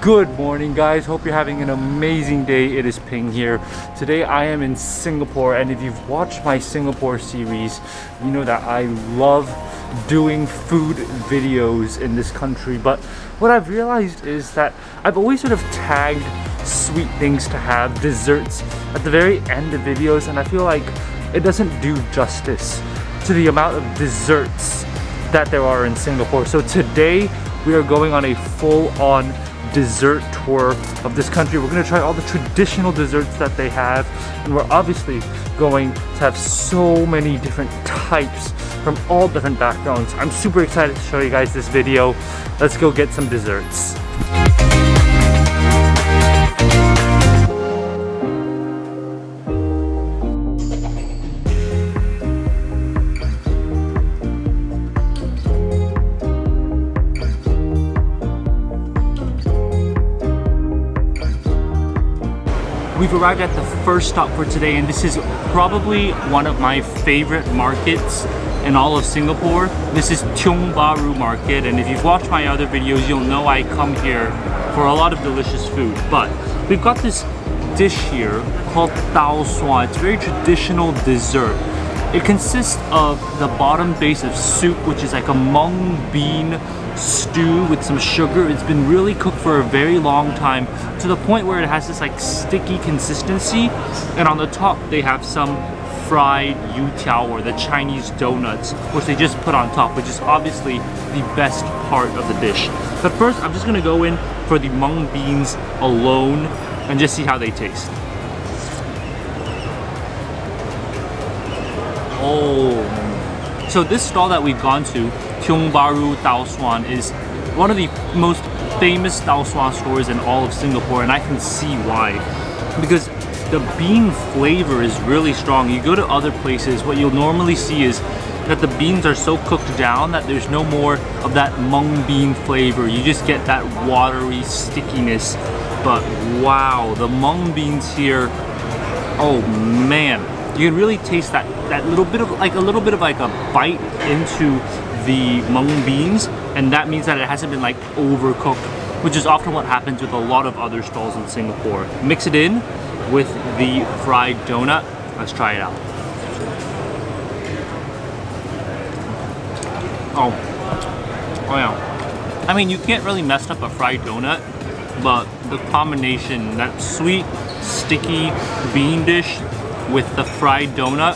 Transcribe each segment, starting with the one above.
Good morning, guys. Hope you're having an amazing day. It is Ping here. Today I am in Singapore, and if you've watched my Singapore series, you know that I love doing food videos in this country. But what I've realized is that I've always sort of tagged sweet things to have, desserts, at the very end of videos, and I feel like it doesn't do justice to the amount of desserts that there are in Singapore. So today we are going on a full-on dessert tour of this country. We're going to try all the traditional desserts that they have, and we're obviously going to have so many different types from all different backgrounds. I'm super excited to show you guys this video. Let's go get some desserts. We've arrived at the first stop for today, and this is probably one of my favorite markets in all of Singapore. This is Chung Market, and if you've watched my other videos, you'll know I come here for a lot of delicious food. But we've got this dish here called tau suan. It's a very traditional dessert. It consists of the bottom base of soup, which is like a mung bean stew with some sugar. It's been really cooked for a very long time, to the point where it has this like sticky consistency, and on the top they have some fried youtiao, or the Chinese donuts, which they just put on top, which is obviously the best part of the dish. But first I'm just gonna go in for the mung beans alone and just see how they taste. Oh, so this stall that we've gone to, Tiong Bahru Tau Suan, is one of the most famous tau suan stores in all of Singapore, and I can see why. Because the bean flavor is really strong. You go to other places, what you'll normally see is that the beans are so cooked down that there's no more of that mung bean flavor. You just get that watery stickiness. But wow, the mung beans here, oh man, you can really taste that little bit of like a bite into the mung beans, and that means that it hasn't been like overcooked, which is often what happens with a lot of other stalls in Singapore. Mix it in with the fried donut. Let's try it out. Oh yeah. I mean, you can't really mess up a fried donut, but the combination, that sweet, sticky bean dish with the fried donut,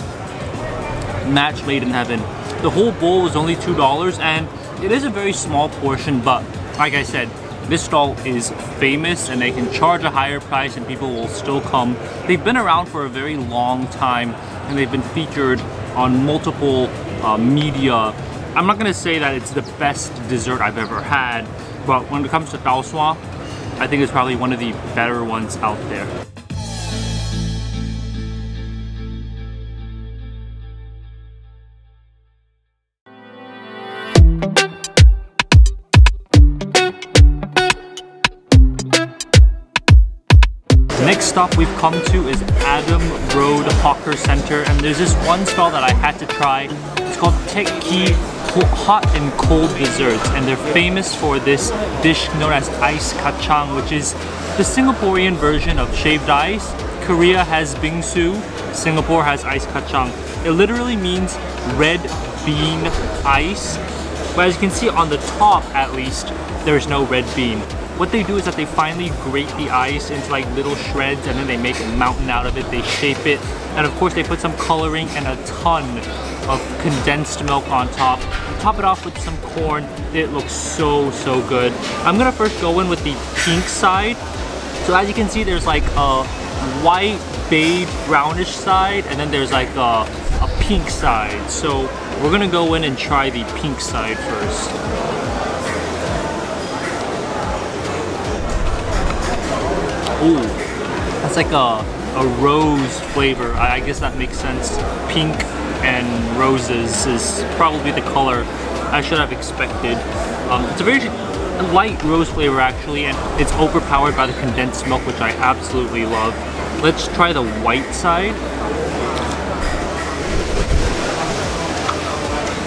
match made in heaven. The whole bowl was only $2, and it is a very small portion, but like I said, this stall is famous and they can charge a higher price and people will still come. They've been around for a very long time, and they've been featured on multiple media. I'm not gonna say that it's the best dessert I've ever had, but when it comes to tau suan, I think it's probably one of the better ones out there. Next stop we've come to is Adam Road Hawker Center, and there's this one stall that I had to try. It's called Tek Ki Hot and Cold Desserts, and they're famous for this dish known as ice kacang, which is the Singaporean version of shaved ice. Korea has bingsu, Singapore has ice kacang. It literally means red bean ice, but as you can see on the top at least, there's no red bean. What they do is that they finally grate the ice into like little shreds, and then they make a mountain out of it, they shape it, and of course they put some coloring and a ton of condensed milk on top. Top it off with some corn. It looks so good. I'm gonna first go in with the pink side. So as you can see, there's like a white, beige, brownish side, and then there's like a pink side. So we're gonna go in and try the pink side first. Ooh, that's like a rose flavor. I guess that makes sense. Pink and roses is probably the color I should have expected. It's a very light rose flavor actually, and it's overpowered by the condensed milk, which I absolutely love. Let's try the white side.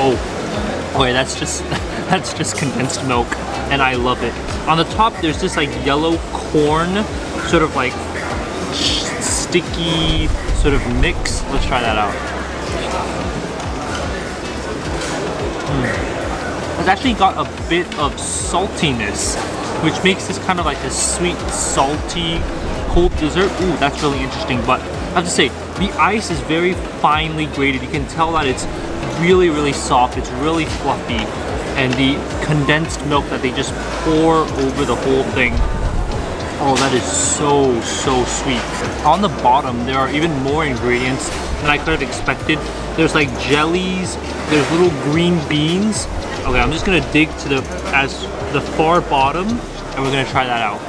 Oh, okay, that's just That's just condensed milk, and I love it. On the top, there's this like yellow corn, sort of like sticky sort of mix. Let's try that out. It's actually got a bit of saltiness, which makes this kind of like a sweet, salty, cold dessert. Ooh, that's really interesting. But I have to say, the ice is very finely grated. You can tell that it's really, really soft. It's really fluffy. And the condensed milk that they just pour over the whole thing. Oh, that is so, so sweet. On the bottom, there are even more ingredients than I could have expected. There's like jellies, there's little green beans. Okay, I'm just gonna dig to the far bottom, and we're gonna try that out.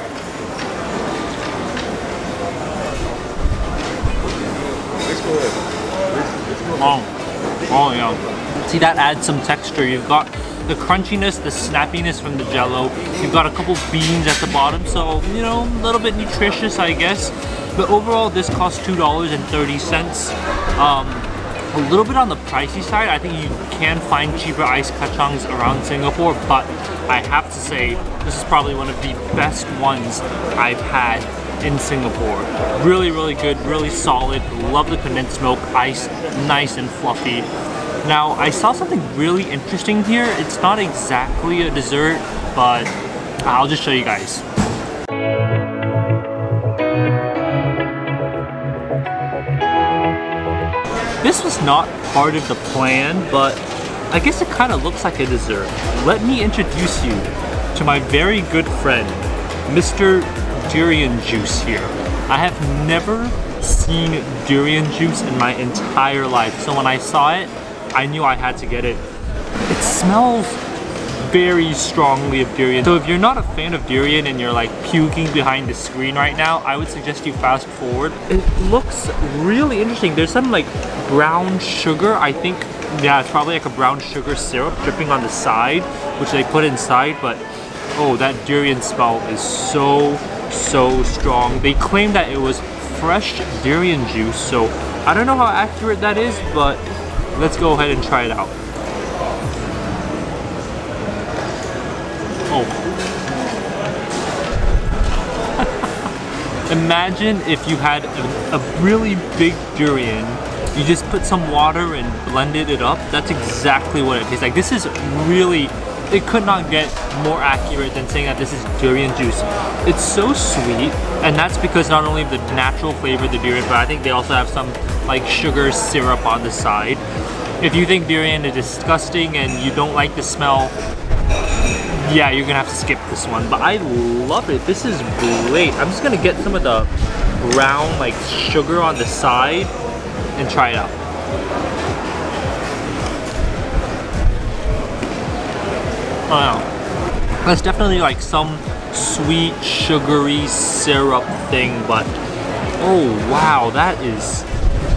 Oh yeah. See, that adds some texture. You've got the crunchiness, the snappiness from the jello. You've got a couple beans at the bottom, so, you know, a little bit nutritious, I guess. But overall, this costs $2.30. A little bit on the pricey side. I think you can find cheaper ice kachangs around Singapore, but I have to say, this is probably one of the best ones I've had in Singapore. Really, really good, really solid. Love the condensed milk, ice, nice and fluffy. Now, I saw something really interesting here. It's not exactly a dessert, but I'll just show you guys. This was not part of the plan, but I guess it kind of looks like a dessert. Let me introduce you to my very good friend, Mr. Durian Juice here. I have never seen durian juice in my entire life, so when I saw it, I knew I had to get it. It smells very strongly of durian. So if you're not a fan of durian and you're like puking behind the screen right now, I would suggest you fast forward. It looks really interesting. There's some like brown sugar, I think. Yeah, it's probably like a brown sugar syrup dripping on the side, which they put inside, but oh, that durian smell is so strong. They claim that it was fresh durian juice, so I don't know how accurate that is, but let's go ahead and try it out. Oh. Imagine if you had a really big durian, you just put some water and blended it up. That's exactly what it tastes like. This is really, it could not get more accurate than saying that this is durian juice. It's so sweet, and that's because not only of the natural flavor of the durian, but I think they also have some like sugar syrup on the side. If you think durian is disgusting and you don't like the smell, yeah, you're gonna have to skip this one. But I love it. This is great. I'm just gonna get some of the brown like sugar on the side and try it out. Oh no. That's definitely like some sweet sugary syrup thing, but oh wow, that is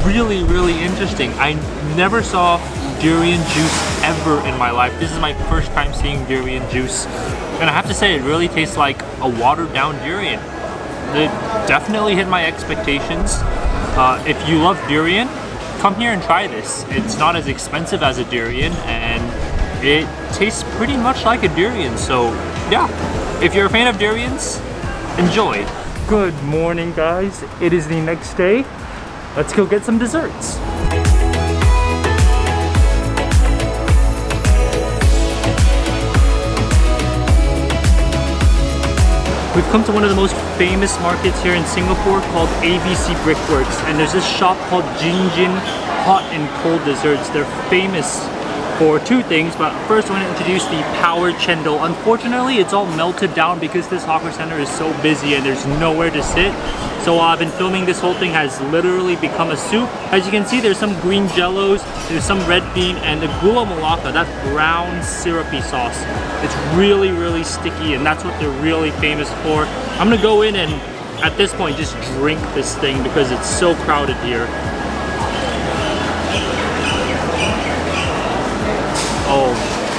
really, really interesting. I never saw durian juice ever in my life. This is my first time seeing durian juice, and I have to say it really tastes like a watered down durian. It definitely hit my expectations. If you love durian, come here and try this. It's not as expensive as a durian, and it tastes pretty much like a durian. So yeah, if you're a fan of durians, enjoy. Good morning, guys. It is the next day. Let's go get some desserts. We've come to one of the most famous markets here in Singapore called ABC Brickworks, and there's this shop called Jin Hot and Cold Desserts. They're famous for two things, but first I want to introduce the Power Chendle. Unfortunately, it's all melted down because this hawker center is so busy and there's nowhere to sit. So while I've been filming, this whole thing has literally become a soup. As you can see, there's some green jellos, there's some red bean, and the gula melaka, that brown syrupy sauce. It's really, really sticky, and that's what they're really famous for. I'm gonna go in and, at this point, just drink this thing because it's so crowded here. Oh,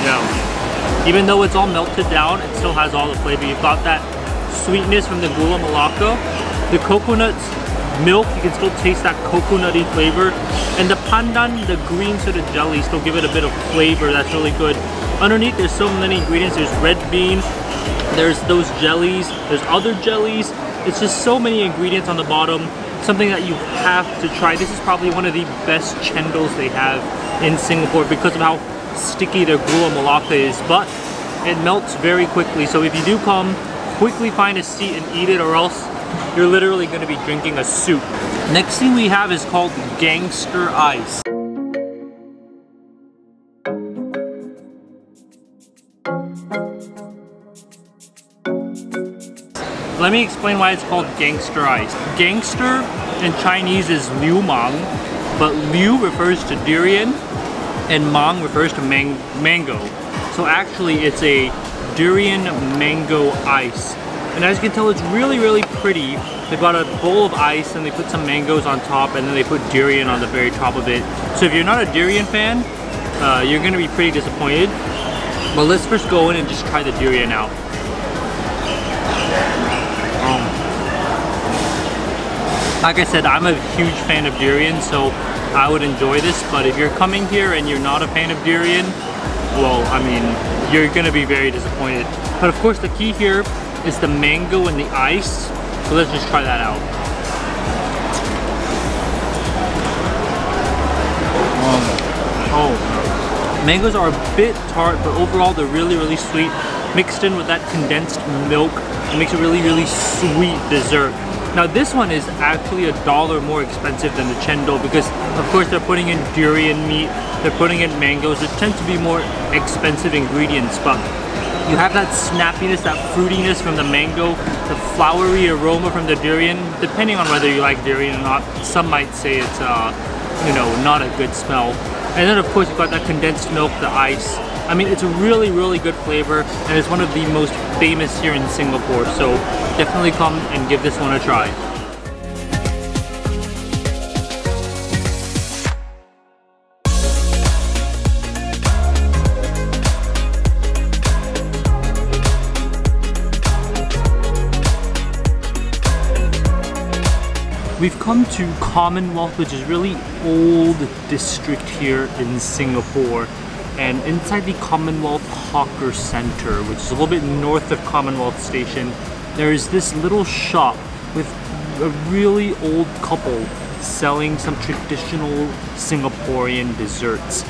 yeah. Even though it's all melted down, it still has all the flavor. You've got that sweetness from the gula melaka. The coconut milk, you can still taste that coconutty flavor. And the pandan, the green sort of jelly, still give it a bit of flavor that's really good. Underneath, there's so many ingredients. There's red bean, there's those jellies, there's other jellies. It's just so many ingredients on the bottom. Something that you have to try. This is probably one of the best chendles they have in Singapore because of how sticky their gula melaka is, but it melts very quickly. So if you do come, quickly find a seat and eat it, or else you're literally going to be drinking a soup. Next thing we have is called Gangster Ice. Let me explain why it's called Gangster Ice. Gangster in Chinese is liu mang, but liu refers to durian and mang refers to mango. So actually it's a durian mango ice. And as you can tell, it's really, really pretty. They've got a bowl of ice and they put some mangoes on top and then they put durian on the very top of it. So if you're not a durian fan, you're gonna be pretty disappointed. But let's first go in and just try the durian out. Like I said, I'm a huge fan of durian, so I would enjoy this, but if you're coming here and you're not a fan of durian, well, I mean, you're gonna be very disappointed. But of course, the key here is the mango and the ice, so let's just try that out. Oh, mangoes are a bit tart, but overall they're really, really sweet. Mixed in with that condensed milk, it makes a really, really sweet dessert. Now this one is actually $1 more expensive than the Chendle because of course they're putting in durian meat, they're putting in mangoes, which tend to be more expensive ingredients, but you have that snappiness, that fruitiness from the mango, the flowery aroma from the durian, depending on whether you like durian or not. Some might say it's you know, not a good smell. And then of course you've got that condensed milk, the ice. I mean, it's a really, really good flavor and it's one of the most famous here in Singapore, so definitely come and give this one a try. We've come to Commonwealth, which is really old district here in Singapore. And inside the Commonwealth Hawker Center, which is a little bit north of Commonwealth Station, there is this little shop with a really old couple selling some traditional Singaporean desserts.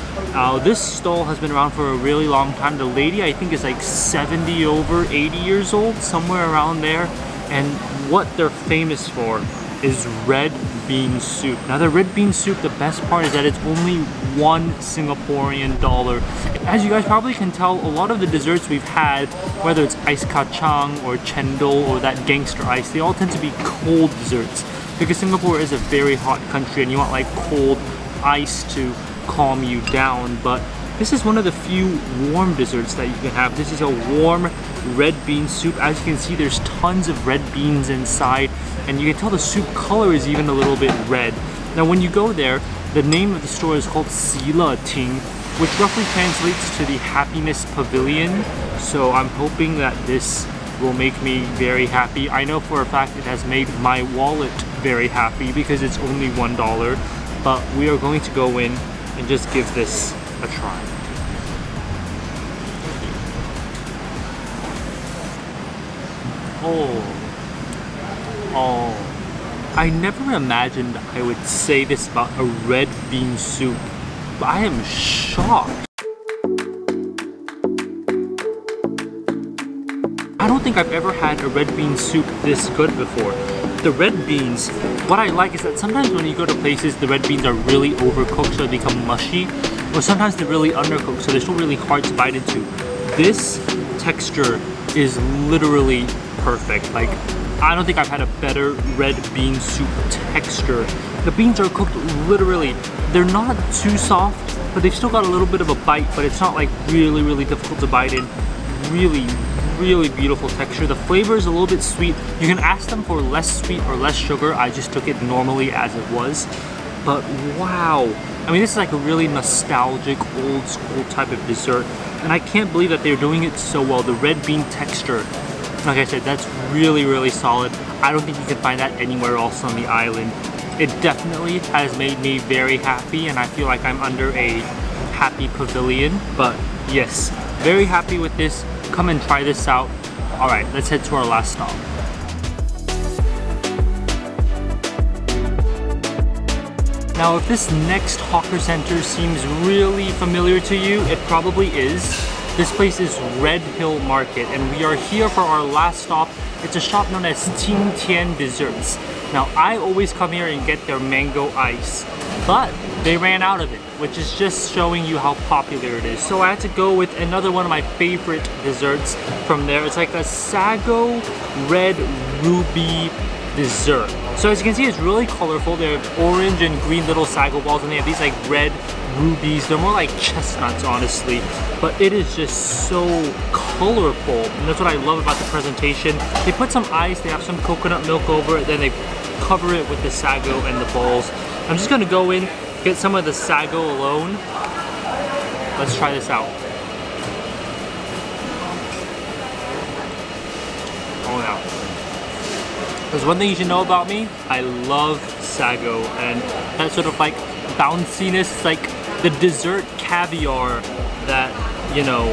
This stall has been around for a really long time. The lady, I think, is like 70 over 80 years old, somewhere around there. And what they're famous for is red bean soup. Now the red bean soup, the best part is that it's only $1 Singaporean dollar. As you guys probably can tell, a lot of the desserts we've had, whether it's ice kacang or chendle or that gangster ice, they all tend to be cold desserts because Singapore is a very hot country and you want like cold ice to calm you down. But this is one of the few warm desserts that you can have. This is a warm red bean soup. As you can see, there's tons of red beans inside and you can tell the soup color is even a little bit red. Now when you go there, the name of the store is called Sila Ting, which roughly translates to the Happiness Pavilion. So I'm hoping that this will make me very happy. I know for a fact it has made my wallet very happy because it's only $1, but we are going to go in and just give this a try. Oh, I never imagined I would say this about a red bean soup, but I am shocked. I don't think I've ever had a red bean soup this good before. The red beans, what I like is that sometimes when you go to places, the red beans are really overcooked so they become mushy, or sometimes they're really undercooked so they're still really hard to bite into. This texture is literally perfect. Like, I don't think I've had a better red bean soup texture. The beans are cooked literally, they're not too soft, but they've still got a little bit of a bite, but it's not like really, really difficult to bite in. Really, really beautiful texture. The flavor is a little bit sweet. You can ask them for less sweet or less sugar. I just took it normally as it was. But wow, I mean, this is like a really nostalgic, old school type of dessert. And I can't believe that they're doing it so well. The red bean texture, like I said, that's really, really solid. I don't think you can find that anywhere else on the island. It definitely has made me very happy and I feel like I'm under a happy pavilion. But yes, Very happy with this. Come and try this out. Alright, let's head to our last stop. Now, if this next hawker center seems really familiar to you, it probably is. This place is Red Hill Market, and we are here for our last stop. It's a shop known as Ting Tian Desserts. Now, I always come here and get their mango ice, but they ran out of it, which is just showing you how popular it is. So I had to go with another one of my favorite desserts from there. It's like a sago red ruby dessert. So as you can see, it's really colorful. They have orange and green little sago balls, and they have these like red rubies. They're more like chestnuts, honestly, but it is just so colorful, and that's what I love about the presentation. They put some ice, they have some coconut milk over it, then they cover it with the sago and the balls. I'm just gonna go in, get some of the sago alone. Let's try this out. Oh yeah. There's one thing you should know about me. I love sago, and that sort of like bounciness, it's like the dessert caviar that, you know,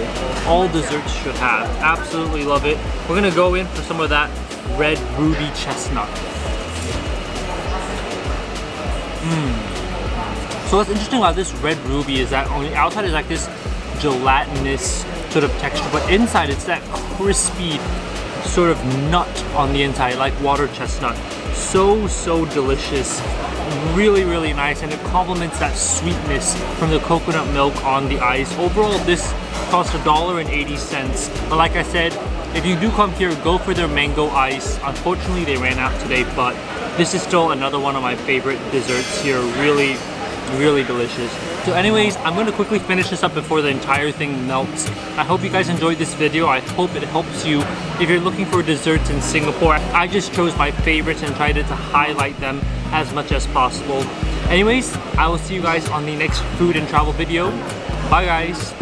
all desserts should have. Absolutely love it. We're gonna go in for some of that red ruby chestnut. So what's interesting about this red ruby is that on the outside is like this gelatinous sort of texture, but inside it's that crispy sort of nut on the inside, like water chestnut. So delicious. Really, really nice, and it complements that sweetness from the coconut milk on the ice. Overall, this cost $1.80, but like I said, if you do come here, go for their mango ice. Unfortunately, they ran out today, but this is still another one of my favorite desserts here. Really delicious. So anyways, I'm going to quickly finish this up before the entire thing melts. I hope you guys enjoyed this video. I hope it helps you if you're looking for desserts in Singapore. I just chose my favorites and tried to highlight them as much as possible. Anyways, I will see you guys on the next food and travel video. Bye guys!